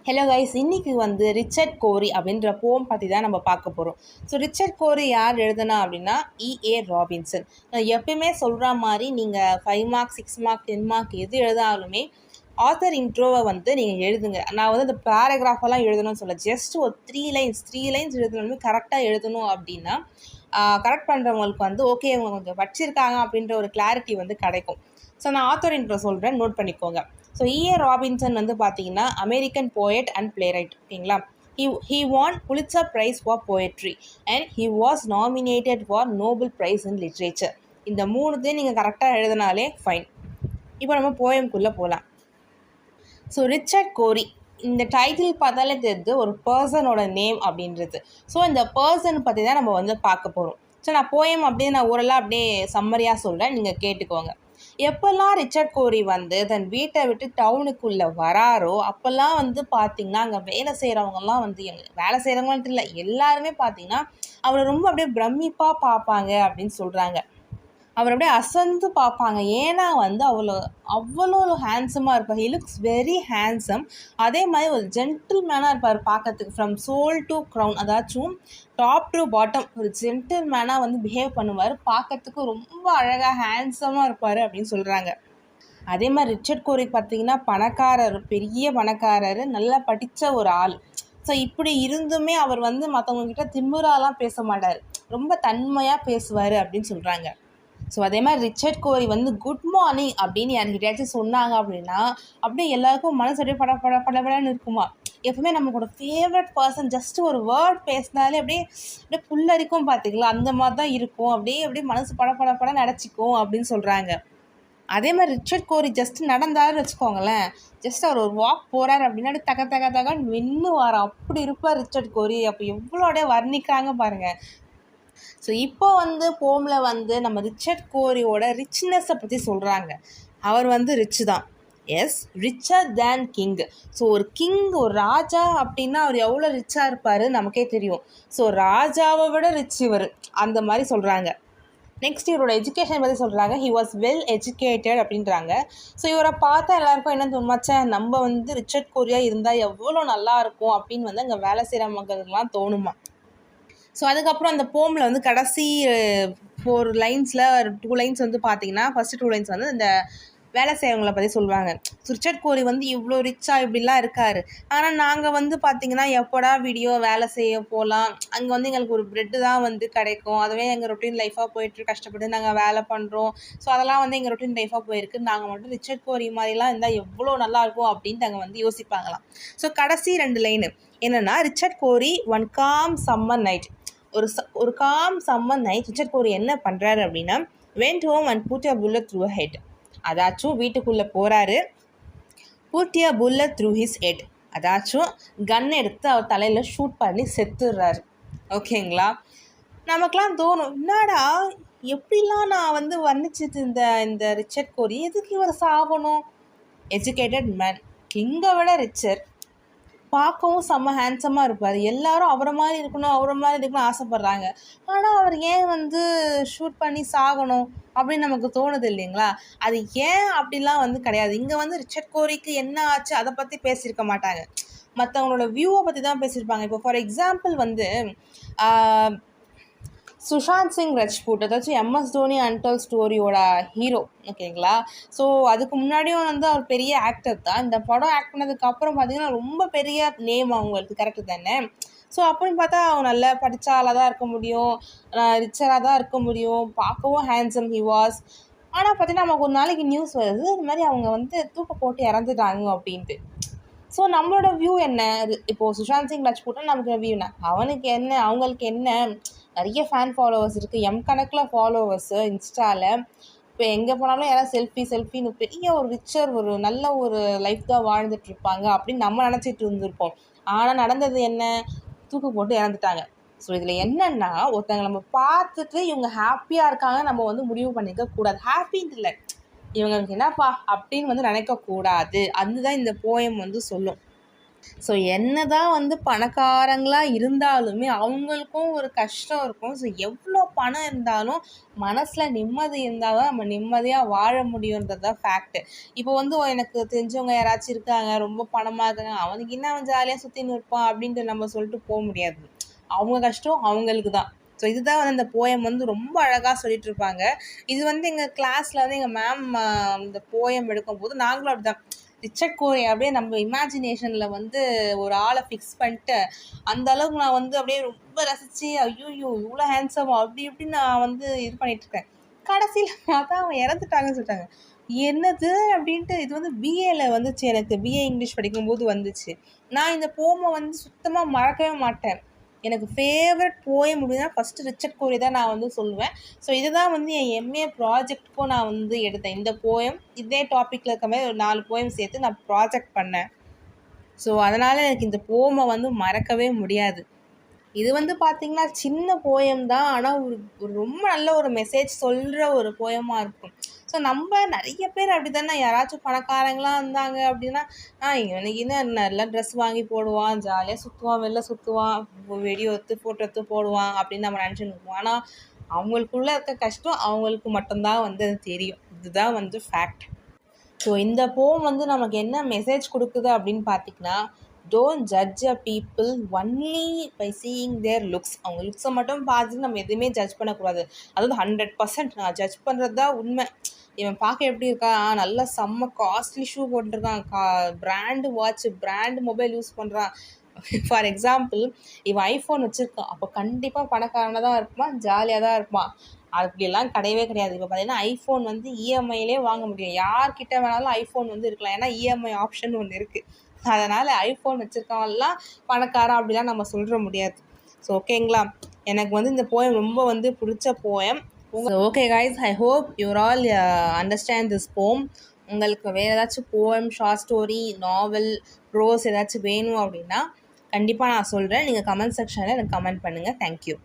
Hello guys, இன்னைக்கு Richard கோரி அப்படின்ற போம் பற்றி தான் நம்ம பார்க்க போகிறோம். ஸோ ரிச்சர்ட் கோரி யார் எழுதுனா அப்படின்னா E.A. ராபின்சன். நான் எப்பயுமே சொல்கிற மாதிரி நீங்கள் 5 மார்க் 6 மார்க் 10 மார்க் எது எழுதாலுமே ஆத்தர் இன்ட்ரோவை நீங்கள் எழுதுங்க. நான் அந்த பேராகிராஃபெல்லாம் எழுதணும்னு சொல்ல, ஜஸ்ட் ஒரு 3 லைன்ஸ் எழுதணுமே கரெக்டாக எழுதணும் அப்படின்னா கரெக்ட் பண்ணுறவங்களுக்கு ஓகே அவங்க கொஞ்சம் படிச்சிருக்காங்க அப்படின்ற ஒரு கிளாரிட்டி கிடைக்கும். ஸோ நான் ஆத்தர் இன்ட்ரோ சொல்கிறேன், நோட் பண்ணிக்கோங்க. So E.A. ராபின்சன் பார்த்தீங்கன்னா அமெரிக்கன் போயட் அண்ட் பிளேரைட். ஓகேங்களா? He won Pulitzer Prize for Poetry and he was nominated for Nobel Prize in Literature. இந்த 3த்தையும் நீங்கள் கரெக்டாக எழுதினாலே ஃபைன். இப்போ நம்ம போயம்குள்ளே போகலாம். ஸோ ரிச்சர்ட் கோரி, இந்த டைட்டில் பார்த்தாலே தெரியுது ஒரு பர்சனோட நேம் அப்படின்றது. ஸோ இந்த பர்சன் பற்றி தான் நம்ம பார்க்க போகிறோம். ஸோ நான் போயம் அப்படியே நான் ஓரளவு அப்படியே சம்மரியாக சொல்கிறேன், நீங்கள் கேட்டுக்கோங்க. எப்போல்லாம் ரிச்சர்ட் கோரி தன் வீட்டை விட்டு டவுனுக்குள்ளே வராரோ அப்போல்லாம் பார்த்திங்கன்னா அங்கே வேலை செய்கிறவங்கலாம் வேலை செய்கிறவங்கன்ட்டு இல்லை, எல்லாருமே பார்த்திங்கன்னா அவரை ரொம்ப அப்படியே பிரமிப்பாக பார்ப்பாங்க அப்படின்னு சொல்கிறாங்க. அவர் அப்படியே அசந்து பார்ப்பாங்க. ஏன்னா அவ்வளோ ஹேண்ட்ஸமாக இருப்பார். He looks very handsome. அதே மாதிரி ஒரு ஜென்டில்மேனாக இருப்பார் பார்க்கறதுக்கு. ஃப்ரம் சோல் டு க்ரௌன், அதாச்சும் டாப் டு பாட்டம் ஒரு ஜென்டில்மேனாக பிஹேவ் பண்ணுவார். பார்க்கறதுக்கு ரொம்ப அழகாக ஹேண்ட்ஸமாக இருப்பார் அப்படின்னு சொல்கிறாங்க. அதே மாதிரி ரிச்சர்ட் கோரி பார்த்திங்கன்னா பணக்காரர், பெரிய பணக்காரர், நல்லா படித்த ஒரு ஆள். ஸோ இப்படி இருந்துமே அவர் மற்றவங்கக்கிட்ட திமிராலாம் பேச மாட்டார், ரொம்ப தன்மையாக பேசுவார் அப்படின்னு சொல்கிறாங்க. ஸோ அதே மாதிரி ரிச்சர்ட் கோரி குட் மார்னிங் அப்படின்னு யார்கிட்டயாச்சும் சொன்னாங்க அப்படின்னா அப்படியே எல்லாருக்கும் மனசு அப்படியே படப்படன்னு இருக்குமா. எப்பவுமே நம்மளோட ஃபேவரட் பர்சன் ஜஸ்ட் ஒரு வேர்ட் பேசினாலே அப்படியே அப்படியே புல்லரிக்கும் பார்த்திங்களா, அந்த மாதிரி தான் இருக்கும். அப்படியே மனசு பட நடச்சிக்கும் அப்படின்னு சொல்கிறாங்க. அதே மாதிரி ரிச்சர்ட் கோரி ஜஸ்ட் நடந்தாருன்னு வச்சுக்கோங்களேன், ஜஸ்ட் அவர் ஒரு வாக் போகிறார் அப்படின்னா தகன்னு வென்னுவார். அப்படி இருப்பார் ரிச்சர்ட் கோரி. அப்போ எவ்வளோ அப்படியே வர்ணிக்கிறாங்க பாருங்கள். ஸோ இப்போ போமில் நம்ம ரிச்சர்ட் கோரியோட ரிச்னஸை பற்றி சொல்கிறாங்க. அவர் ரிச்சு தான். எஸ், ரிச்சர் தேன் கிங். ஸோ ஒரு கிங், ஒரு ராஜா அப்படின்னா அவர் எவ்வளோ ரிச்சாக இருப்பார் நமக்கே தெரியும். ஸோ ராஜாவை விட ரிச் இவர், அந்த மாதிரி சொல்கிறாங்க. நெக்ஸ்ட் இவரோட எஜுகேஷன் பற்றி சொல்கிறாங்க. ஹி வாஸ் வெல் எஜுகேட்டட் அப்படின்றாங்க. ஸோ இவரை பார்த்தா எல்லாருக்கும் என்ன தோணுமாச்சா, நம்ம ரிச்சர்ட் கோரியா இருந்தால் எவ்வளோ நல்லாயிருக்கும் அப்படின்னு அங்கே வேலை செய்கிற மக்களுக்கெல்லாம் தோணுமா. ஸோ அதுக்கப்புறம் அந்த போமில் கடைசி 4 லைன்ஸில் 2 லைன்ஸ் பார்த்தீங்கன்னா ஃபஸ்ட்டு 2 லைன்ஸ் இந்த வேலை செய்கிறவங்கள பற்றி சொல்லுவாங்க. ரிச்சர்ட் கோரி இவ்வளோ ரிச்சாக இப்படிலாம் இருக்கார். ஆனால் நாங்கள் பார்த்திங்கன்னா எப்போடா வீடியோ வேலை செய்ய போகலாம், அங்கே எங்களுக்கு ஒரு ப்ரெட்டு தான் கிடைக்கும், அதுவே எங்கள் ரொட்டீன் லைஃபாக போயிட்டு கஷ்டப்பட்டு நாங்கள் வேலை பண்ணுறோம். ஸோ அதெல்லாம் எங்கள் ரொட்டீன் லைஃபாக போயிருக்கு. நாங்கள் மட்டும் ரிச்சர்ட் கோரி மாதிரிலாம் இருந்தால் எவ்வளோ நல்லாயிருக்கும் அப்படின்ட்டு அங்கே யோசிப்பாங்களாம். ஸோ கடைசி 2 லைனு என்னென்னா, ரிச்சர்ட் கோரி ஒன் காம் சம்மர் நைட், ஒரு காம் சம்மர் நைட் ரிச்சர்ட் கோரி என்ன பண்ணுறாரு அப்படின்னா went home and put a bullet through her head. அதாச்சும் வீட்டுக்குள்ளே போகிறாரு, put a bullet through his head, அதாச்சும் கன் எடுத்து அவர் தலையில் ஷூட் பண்ணி செத்துடுறாரு. ஓகேங்களா? நமக்கெலாம் தோணும், என்னடா எப்படிலாம் நான் வர்ணிச்சிட்டு இந்த ரிச்சர்ட் கோரி எதுக்கு இவர் சாகணும். எஜுகேட்டட் மேன், கிங்கை விட ரிச்சர், பார்க்கவும் செம்ம ஹேண்ட்ஸமாக இருப்பார். எல்லாரும் அவரை மாதிரி இருக்கணும் ஆசைப்பட்றாங்க. ஆனால் அவர் ஏன் ஷூட் பண்ணி சாகணும் அப்படின்னு நமக்கு தோணுது இல்லைங்களா. அது ஏன் அப்படிலாம் கிடையாது. இங்கே ரிச்சர்ட் கோரிக்கு என்ன ஆச்சு அதை பற்றி பேசியிருக்க மாட்டாங்க, மற்றவங்களோட வியூவை பற்றி தான் பேசியிருப்பாங்க. இப்போ ஃபார் எக்ஸாம்பிள் சுஷாந்த் சிங் ரஜ்பூட், அதாச்சும் MS தோனி அன்டோல்ட் ஸ்டோரியோட ஹீரோ. ஓகேங்களா? ஸோ அதுக்கு முன்னாடியும் அவர் பெரிய ஆக்டர் தான். இந்த படம் ஆக்ட் பண்ணதுக்கப்புறம் பார்த்திங்கன்னா ரொம்ப பெரிய நேம் அவங்களுக்கு, கரெக்டு தானே? ஸோ அப்படின்னு பார்த்தா அவங்க நல்லா படித்த ஆளாக தான் இருக்க முடியும், ரிச்சராக தான் இருக்க முடியும், பார்க்கவும் ஹேண்ட்ஸம் ஹி வாஸ். ஆனால் பார்த்திங்கன்னா நமக்கு ஒரு நாளைக்கு நியூஸ் வருது, இது மாதிரி அவங்க தூக்க போட்டு இறந்துட்டாங்க அப்படின்ட்டு. ஸோ நம்மளோட வியூ என்ன? இப்போது சுஷாந்த் சிங் ரஜ்பூட்னா நமக்கு வியூ என்ன, அவனுக்கு என்ன, அவங்களுக்கு என்ன, நிறைய ஃபேன் ஃபாலோவர்ஸ் இருக்குது, கணக்கில் ஃபாலோவர்ஸு இன்ஸ்டாவில். இப்போ எங்கே போனாலும் யாராவது செல்ஃபின்னு பெரிய ஒரு ரிச்சர், ஒரு நல்ல ஒரு லைஃப் தான் வாழ்ந்துட்டுருப்பாங்க அப்படின்னு நம்ம நினச்சிட்டு இருந்திருப்போம். ஆனால் நடந்தது என்ன, தூக்கு போட்டு இறந்துட்டாங்க. ஸோ இதில் என்னென்னா, ஒருத்தங்க நம்ம பார்த்துட்டு இவங்க ஹாப்பியாக இருக்காங்க நம்ம முடிவு பண்ணிக்க கூடாது. ஹாப்பின்னு இல்லை, இவங்களுக்கு என்னப்பா அப்படின்னு நினைக்கக்கூடாது. அதுதான் இந்த போயம் சொல்லும். ஸோ என்னதான் வந்து பணக்காரங்களாக இருந்தாலுமே அவங்களுக்கும் ஒரு கஷ்டம் இருக்கும். ஸோ எவ்வளோ பணம் இருந்தாலும் மனசில் நிம்மதி இருந்தால் தான் நம்ம நிம்மதியாக வாழ முடியுன்றது தான் ஃபேக்ட்டு. இப்போ வந்து எனக்கு தெரிஞ்சவங்க யாராச்சும் இருக்காங்க, ரொம்ப பணமாக இருக்காங்க, அவனுக்கு என்ன அவன் ஜாலியாக சுற்றின்னு இருப்பான் அப்படின்ட்டு நம்ம சொல்லிட்டு போக முடியாது. அவங்க கஷ்டம் அவங்களுக்கு தான். ஸோ இதுதான் வந்து அந்த போயம் வந்து ரொம்ப அழகாக சொல்லிட்டு இருப்பாங்க. இது வந்து எங்கள் கிளாஸில் வந்து எங்கள் மேம் இந்த போயம் எடுக்கும்போது நாங்களும் அப்படிதான் ரிச்சர்ட் கோரி அப்படியே நம்ம இமேஜினேஷனில் வந்து ஒரு ஆளை ஃபிக்ஸ் பண்ணிட்டு அந்த அளவுக்கு நான் வந்து அப்படியே ரொம்ப ரசித்து ஐயோ இவ்வளோ ஹேண்ட்ஸம் அப்படி இப்படி நான் வந்து இது பண்ணிகிட்ருக்கேன். கடைசியில் பார்த்தா அவன் இறந்துட்டாங்கன்னு சொல்லிட்டாங்க. என்னது அப்படின்ட்டு இது வந்து பிஏல வந்துச்சு, எனக்கு பிஏ இங்கிலீஷ் படிக்கும்போது வந்துச்சு. நான் இந்த போமை வந்து சுத்தமாக மறக்கவே மாட்டேன். எனக்கு ஃபேவரட் போயம் அப்படின்னா ஃபஸ்ட்டு ரிச்சர்ட் கோரி தான் நான் வந்து சொல்லுவேன். ஸோ இதுதான் வந்து என் எம்ஏ ப்ராஜெக்ட்டுக்கும் நான் வந்து எடுத்தேன். இந்த போயம் இதே டாப்பிக்கில் இருக்க மாதிரி ஒரு 4 போயம் சேர்த்து நான் ப்ராஜெக்ட் பண்ணேன். ஸோ அதனால் எனக்கு இந்த போமை வந்து மறக்கவே முடியாது. இது வந்து பார்த்திங்கன்னா சின்ன போயம் தான், ஆனால் ஒரு ரொம்ப நல்ல ஒரு மெசேஜ் சொல்கிற ஒரு போயமாக இருக்கும். ஸோ நம்ம நிறைய பேர் அப்படி தானே, யாராச்சும் பணக்காரங்களாம் இருந்தாங்க அப்படின்னா இவனுக்கு என்ன நல்லா ட்ரெஸ் வாங்கி போடுவான், ஜாலியாக சுற்றுவான், வெளில சுற்றுவான், வீடியோ எடுத்து ஃபோட்டோ எடுத்து போடுவான் அப்படின்னு நம்ம நினச்சிட்டு இருக்கோம். ஆனால் அவங்களுக்குள்ளே இருக்க கஷ்டம் அவங்களுக்கு மட்டும்தான் வந்து அது தெரியும். இதுதான் வந்து ஃபேக்ட். ஸோ இந்த போம் வந்து நமக்கு என்ன மெசேஜ் கொடுக்குது அப்படின்னு பார்த்திங்கன்னா, don't judge a people only by seeing their looks. அவங்க லுக்ஸை மட்டும் பார்த்துட்டு நம்ம எதுவுமே ஜட்ஜ் பண்ணக்கூடாது. அதாவது 100% நான் ஜட்ஜ் பண்ணுறது தான் உண்மை. இவன் பார்க்க எப்படி இருக்கான், நல்லா செம்ம காஸ்ட்லி ஷூ போட்டிருக்கான், brand watch, brand mobile use பண்ணுறான். ஃபார் எக்ஸாம்பிள் இவன் ஐஃபோன் வச்சுருக்கான், அப்போ கண்டிப்பாக பணக்காரனாக தான் இருப்பான், ஜாலியாக தான் இருப்பான். அப்படியெல்லாம் கிடையவே கிடையாது. இப்போ பார்த்தீங்கன்னா ஐஃபோன் வந்து இஎம்ஐலே வாங்க முடியும். யார்கிட்ட வேணாலும் ஐஃபோன் வந்து இருக்கலாம். ஏன்னா இஎம்ஐ ஆப்ஷன் ஒன்று இருக்குது. அதனால் ஐஃபோன் வச்சுருக்கவன்லாம் பணக்காரன் அப்படிலாம் நம்ம சொல்லிட முடியாது. ஸோ ஓகேங்களா, எனக்கு வந்து இந்த போயம் ரொம்ப வந்து பிடிச்ச poem. Okay guys, I hope your all understand this poem. உங்களுக்கு வேறு ஏதாச்சும் poem, short story, novel, prose ஏதாச்சும் வேணும் அப்படின்னா கண்டிப்பாக நான் சொல்கிறேன். நீங்கள் கமெண்ட் செக்ஷனில் எனக்கு கமெண்ட் பண்ணுங்கள். தேங்க்யூ.